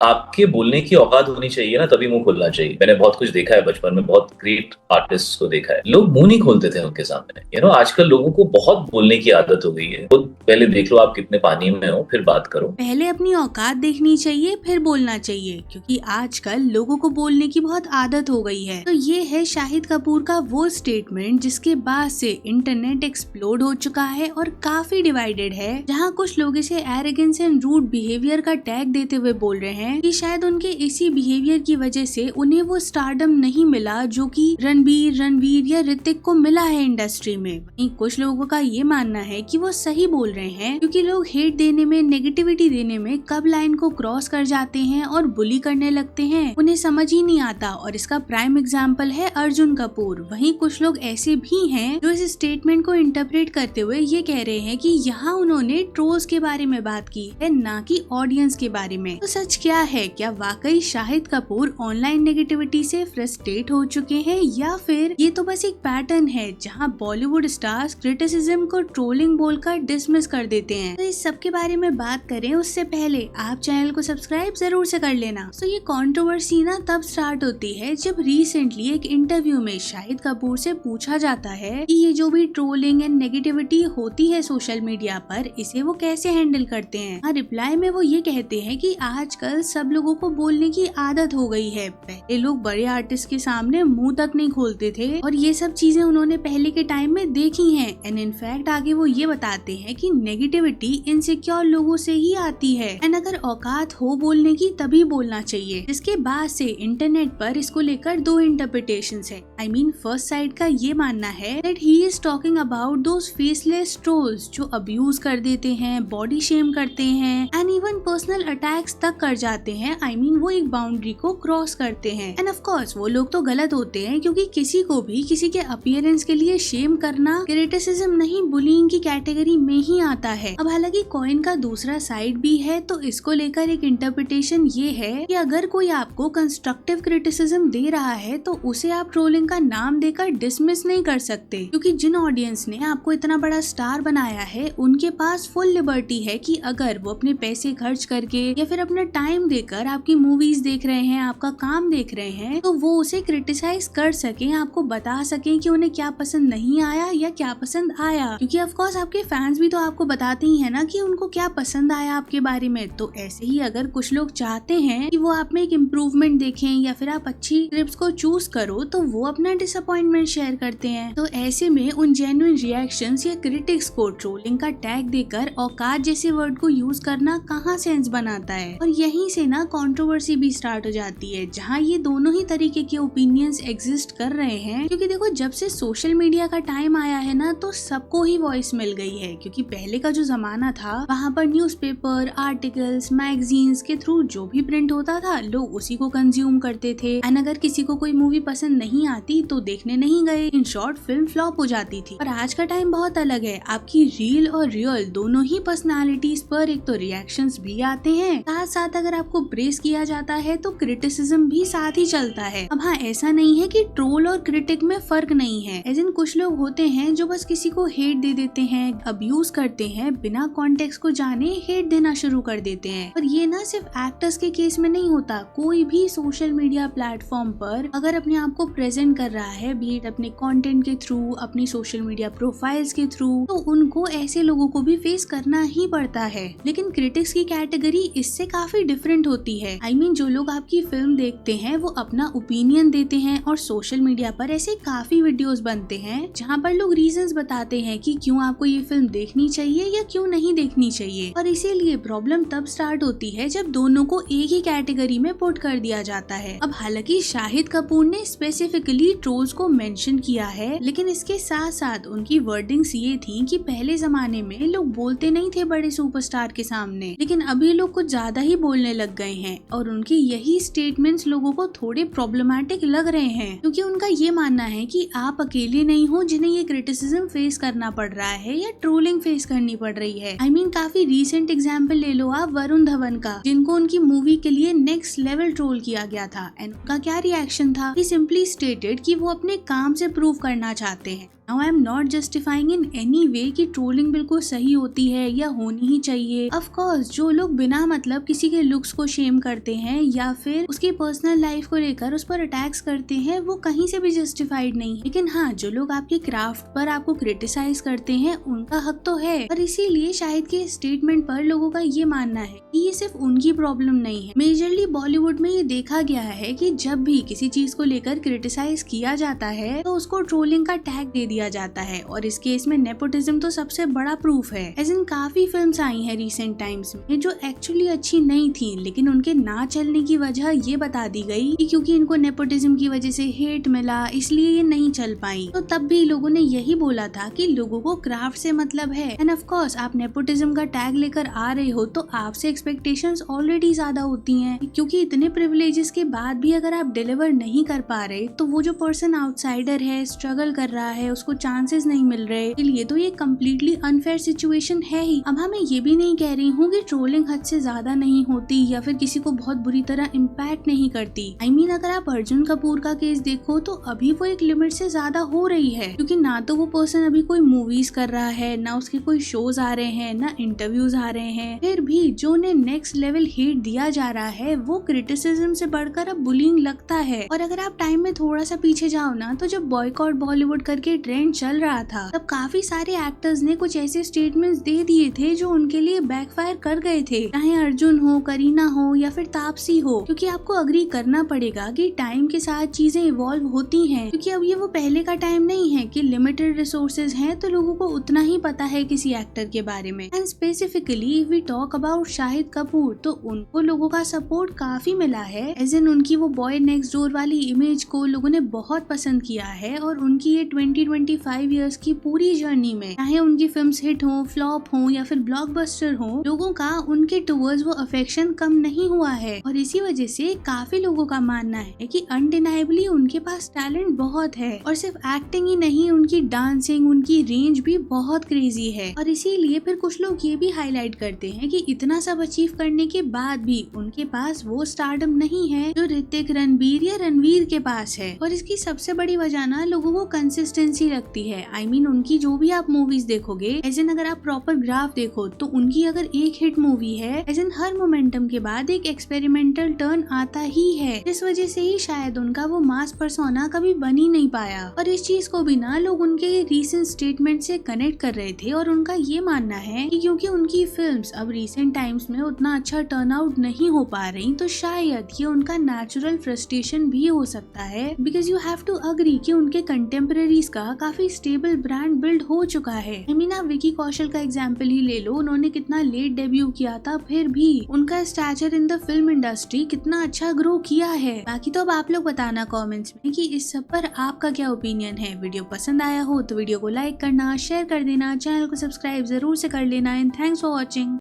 आपके बोलने की औकात होनी चाहिए ना, तभी मुंह खोलना चाहिए। मैंने बहुत कुछ देखा है बचपन में, बहुत ग्रेट आर्टिस्ट को देखा है, लोग मुंह नहीं खोलते थे उनके सामने। आजकल लोगों को बहुत बोलने की आदत हो गई है। खुद पहले देख लो आप कितने पानी में हो, फिर बात करो। पहले अपनी औकात देखनी चाहिए फिर बोलना चाहिए, क्योंकि आजकल लोगों को बोलने की बहुत आदत हो गई है। तो ये है शाहिद कपूर का वो स्टेटमेंट जिसके बाद से इंटरनेट एक्सप्लोड हो चुका है और काफी डिवाइडेड है, जहाँ कुछ लोग इसे एरोगेंस एंड रूड बिहेवियर का टैग देते हुए बोल रहे हैं कि शायद उनके इसी बिहेवियर की वजह से उन्हें वो स्टारडम नहीं मिला जो कि रणवीर या ऋतिक को मिला है इंडस्ट्री में। वहीं कुछ लोगों का ये मानना है कि वो सही बोल रहे हैं, क्योंकि लोग हेट देने में, नेगेटिविटी देने में कब लाइन को क्रॉस कर जाते हैं और बुली करने लगते हैं उन्हें समझ ही नहीं आता। और इसका प्राइम एग्जाम्पल है अर्जुन कपूर। वहीं कुछ लोग ऐसे भी हैं जो इस स्टेटमेंट को इंटरप्रेट करते हुए ये कह रहे हैं कि यहाँ उन्होंने ट्रोल्स के बारे में बात की है, ना कि ऑडियंस के बारे में। तो सच क्या है? क्या वाकई शाहिद कपूर ऑनलाइन नेगेटिविटी से फ्रस्ट्रेट हो चुके हैं, या फिर ये तो बस एक पैटर्न है जहाँ बॉलीवुड स्टार्स क्रिटिसिज्म को ट्रोलिंग बोलकर डिसमिस कर देते हैं? तो इस सब के बारे में बात करें उससे पहले आप चैनल को सब्सक्राइब जरूर से कर लेना। तो ये कंट्रोवर्सी ना तब स्टार्ट होती है जब रिसेंटली एक इंटरव्यू में शाहिद कपूर से पूछा जाता है कि ये जो भी ट्रोलिंग एंड नेगेटिविटी होती है सोशल मीडिया पर, इसे वो कैसे हैंडल करते हैं। रिप्लाई में वो ये कहते हैं कि आजकल सब लोगों को बोलने की आदत हो गई है। पहले लोग बड़े आर्टिस्ट के सामने मुंह तक नहीं खोलते थे और ये सब चीजें उन्होंने पहले के टाइम में देखी हैं। एंड इनफैक्ट आगे वो ये बताते हैं कि नेगेटिविटी इनसिक्योर लोगों से ही आती है, एंड अगर औकात हो बोलने की तभी बोलना चाहिए। इसके बाद से इंटरनेट पर इसको लेकर दो इंटरप्रिटेशंस है। आई मीन फर्स्ट साइड का ये मानना है that he is talking about those faceless trolls जो अब्यूज कर देते हैं, बॉडी शेम करते हैं एंड इवन पर्सनल अटैक्स तक कर जाते हैं। आई मीन वो एक बाउंड्री को क्रॉस करते हैं। एंड ऑफ कोर्स वो लोग तो गलत होते हैं, क्योंकि किसी को भी किसी के अपीयरेंस के लिए शेम करना क्रिटिसिज्म नहीं, बुलिंग की कैटेगरी में ही आता है। अब हालांकि कॉइन का दूसरा साइड भी है, तो इसको लेकर एक इंटरप्रिटेशन ये है कि अगर कोई आपको कंस्ट्रक्टिव क्रिटिसिज्म दे रहा है तो उसे आप ट्रोलिंग का नाम देकर डिसमिस नहीं कर सकते, क्योंकि जिन ऑडियंस ने आपको इतना बड़ा स्टार बनाया है उनके पास फुल लिबर्टी है कि अगर वो अपने पैसे खर्च करके या फिर अपना टाइम देकर आपकी मूवीज देख रहे हैं, आपका काम देख रहे हैं, तो वो उसे क्रिटिसाइज कर सके, आपको बता सके कि उन्हें क्या पसंद नहीं आया या क्या पसंद आया। क्योंकि ऑफ कोर्स आपके फैंस भी तो आपको बताते ही है ना कि उनको क्या पसंद आया आपके बारे में। तो ऐसे ही अगर कुछ लोग चाहते हैं कि वो आप में एक इम्प्रूवमेंट देखें या फिर आप अच्छी क्लिप्स को चूज करो, तो वो अपना डिसअपॉइंटमेंट शेयर करते हैं। तो ऐसे में उन जेन्युइन रिएक्शंस या क्रिटिक्स को ट्रोलिंग का टैग देकर औकात जैसे वर्ड को यूज करना कहाँ सेंस बनाता है। और यहीं से ना कंट्रोवर्सी भी स्टार्ट हो जाती है, जहाँ ये दोनों ही तरीके के ओपिनियंस एग्जिस्ट कर रहे हैं। क्योंकि देखो, जब से सोशल मीडिया का टाइम आया है ना, तो सबको ही वॉइस मिल गई है। क्योंकि पहले का जो जमाना था वहाँ पर न्यूज़पेपर, आर्टिकल्स, मैगजीन्स के थ्रू जो भी प्रिंट होता था लोग उसी को कंज्यूम करते थे। एंड अगर किसी को कोई मूवी पसंद नहीं आती तो देखने नहीं गए। इन शॉर्ट फिल्म फ्लॉप हो जाती थी। पर आज का टाइम बहुत अलग है। आपकी रील और रियल दोनों ही पर्सनालिटीज पर एक तो रिएक्शंस भी आते हैं, साथ साथ अगर आपको प्रेज किया जाता है तो क्रिटिसिज्म भी साथ ही चलता है। अब हाँ, ऐसा नहीं है कि ट्रोल और क्रिटिक में फर्क नहीं है। एज इन कुछ लोग होते हैं जो बस किसी को हेट दे देते हैं, अब्यूज करते हैं, बिना कॉन्टेक्स्ट को जाने हेट देना शुरू कर देते हैं। और ये ना सिर्फ एक्टर्स के केस में नहीं होता, कोई भी सोशल मीडिया प्लेटफॉर्म पर अगर अपने आप को प्रेजेंट कर रहा है, बीट अपने कंटेंट के थ्रू, अपनी सोशल मीडिया प्रोफाइल्स के थ्रू, तो उनको ऐसे लोगों को भी फेस करना ही पड़ता है। लेकिन क्रिटिक्स की कैटेगरी इससे काफी डिफरेंट होती है। आई मीन जो लोग आपकी फिल्म देखते हैं वो अपना ओपिनियन देते हैं, और सोशल मीडिया पर ऐसे काफी वीडियोस बनते हैं जहाँ पर लोग रीजंस बताते हैं कि क्यों आपको ये फिल्म देखनी चाहिए या क्यों नहीं देखनी चाहिए। और इसीलिए प्रॉब्लम तब स्टार्ट होती है जब दोनों को एक ही कैटेगरी में पुट कर दिया जाता है। अब हालांकि शाहिद कपूर ने स्पेसिफिकली ट्रोल्स को मेंशन किया है, लेकिन इसके साथ साथ उनकी वर्डिंग्स ये थी कि पहले जमाने में लोग बोलते नहीं थे बड़े सुपरस्टार के सामने, लेकिन अभी लोग कुछ ज्यादा ही बोलने लग गए हैं। और उनकी यही स्टेटमेंट्स लोगों को थोड़े प्रॉब्लमैटिक लग रहे हैं, क्योंकि उनका ये मानना है कि आप अकेले नहीं हो जिन्हें ये क्रिटिसिज्म फेस करना पड़ रहा है या ट्रोलिंग फेस करनी पड़ रही है। आई मीन काफी रीसेंट एग्जाम्पल ले लो आप वरुण धवन का, जिनको उनकी मूवी के लिए नेक्स्ट लेवल ट्रोल किया गया था। एंड उनका क्या रिएक्शन था? ही सिंपली स्टेटेड कि वो अपने काम से प्रूव करना चाहते हैं। Now I am not justifying in any way कि ट्रोलिंग बिल्कुल सही होती है या होनी ही चाहिए। Of course, जो लोग बिना मतलब किसी के लुक्स लुक्स को शेम करते हैं या फिर उसकी पर्सनल लाइफ को लेकर उस पर अटैक्स करते हैं, वो कहीं से भी जस्टिफाइड नहीं। लेकिन हाँ, जो लोग आपके क्राफ्ट पर आपको क्रिटिसाइज करते हैं उनका हक तो है। और इसीलिए शाहिद के स्टेटमेंट पर लोगों का ये मानना है कि ये सिर्फ उनकी प्रॉब्लम नहीं है। मेजरली बॉलीवुड में ये देखा गया है कि जब भी किसी चीज को लेकर क्रिटिसाइज किया जाता है तो उसको ट्रोलिंग का टैग दे दिया जाता है, और इस केस में नेपोटिज्म तो सबसे बड़ा प्रूफ है। ऐसे काफी फिल्म्स आई हैं रिसेंट टाइम्स में जो एक्चुअली अच्छी नहीं थी, लेकिन उनके ना चलने की वजह ये बता दी गई कि क्योंकि इनको नेपोटिज्म की वजह से हेट मिला इसलिए ये नहीं चल पाई। तो तब भी लोगों ने यही बोला था कि लोगों को क्राफ्ट से मतलब है। एंड ऑफ कोर्स आप नेपोटिज्म का टैग लेकर आ रहे हो तो आपसे एक्सपेक्टेशंस ऑलरेडी ज्यादा होती हैं, क्योंकि इतने प्रिविलेजेस के बाद भी अगर आप डिलीवर नहीं कर पा रहे तो वो जो पर्सन आउटसाइडर है, स्ट्रगल कर रहा है, उसको चांसेस नहीं मिल रहे, इसलिए तो ये कम्प्लीटली अनफेयर सिचुएशन है ही। अब मैं ये भी नहीं कह रही हूँ कि ट्रोलिंग हद से ज्यादा नहीं होती या फिर किसी को बहुत बुरी तरह इम्पैक्ट नहीं करती। I mean, अगर आप अर्जुन कपूर का केस देखो तो अभी वो एक लिमिट से ज्यादा हो रही है, क्योंकि ना तो वो पर्सन अभी कोई मूवीज कर रहा है, ना उसके कोई शोज आ रहे हैं, ना इंटरव्यूज आ रहे हैं। फिर भी जो उन्हें नेक्स्ट लेवल हेट दिया जा रहा है वो क्रिटिसिज्म से बढ़कर अब बुलिंग लगता है। और अगर आप टाइम में थोड़ा सा पीछे जाओ ना, तो जब बॉयकॉट बॉलीवुड करके ट्रेंड चल रहा था तब काफी सारे एक्टर्स ने कुछ ऐसे स्टेटमेंट्स दे दिए थे जो उनके लिए बैकफायर कर गए थे, चाहे अर्जुन हो, करीना हो या फिर तापसी हो। क्योंकि आपको अग्री करना पड़ेगा कि टाइम के साथ चीजें इवॉल्व होती हैं, क्योंकि अब ये वो पहले का टाइम नहीं है कि लिमिटेड रिसोर्सेज हैं तो लोगों को उतना ही पता है किसी एक्टर के बारे में। And specifically if we talk about Shahid Kapoor, तो उनको लोगों का सपोर्ट काफी मिला है। एज इन उनकी वो बॉय नेक्स्ट डोर वाली इमेज को लोगों ने बहुत पसंद किया है, और उनकी ये 20-25 इयर्स की पूरी जर्नी में चाहे उनकी फिल्म्स हिट हो, फ्लॉप हो या फिर ब्लॉकबस्टर हो, लोगों का उनके टुवर्ड्स वो अफेक्शन कम नहीं हुआ है। और इसी वजह से काफी लोगों का मानना है कि अनडिनाइबली उनके पास टैलेंट बहुत है, और सिर्फ एक्टिंग ही नहीं, उनकी डांसिंग, उनकी रेंज भी बहुत क्रेजी है। और इसीलिए फिर कुछ लोग ये भी हाईलाइट करते हैं कि इतना सब अचीव करने के बाद भी उनके पास वो स्टारडम नहीं है जो ऋतिक, रणबीर या रणवीर के पास है। और इसकी सबसे बड़ी वजह ना लोगों को कंसिस्टेंसी लगती है। I mean, उनकी जो भी आप मूवीज देखोगे, एज इन अगर आप प्रॉपर ग्राफ देखो तो उनकी अगर एक हिट मूवी है, एज इन हर मोमेंटम के बाद एक एक्सपेरिमेंटल टर्न आता ही है, जिस वजह से ही शायद उनका वो मास पर्सोना कभी बन ही नहीं पाया। और इस चीज को भी ना लोग उनके रीसेंट स्टेटमेंट से कनेक्ट कर रहे थे, और उनका ये मानना है कि क्योंकि उनकी फिल्म्स अब रिसेंट टाइम्स में उतना अच्छा टर्न आउट नहीं हो पा रही, तो शायद ये उनका नेचुरल फ्रस्ट्रेशन भी हो सकता है। Because you have to agree कि उनके कंटेम्पररीज का काफी स्टेबल ब्रांड बिल्ड हो चुका है। I mean, आप विकी कौशल का एग्जाम्पल ही ले लो, उन्होंने कितना लेट डेब्यू किया था, फिर भी उनका stature in the film industry कितना अच्छा ग्रो किया है। बाकी तो अब आप लोग बताना कमेंट्स में कि इस सब पर आपका क्या ओपिनियन है। वीडियो पसंद आया हो तो वीडियो को लाइक करना, शेयर कर देना, चैनल को सब्सक्राइब जरूर से कर लेना। And thanks for watching.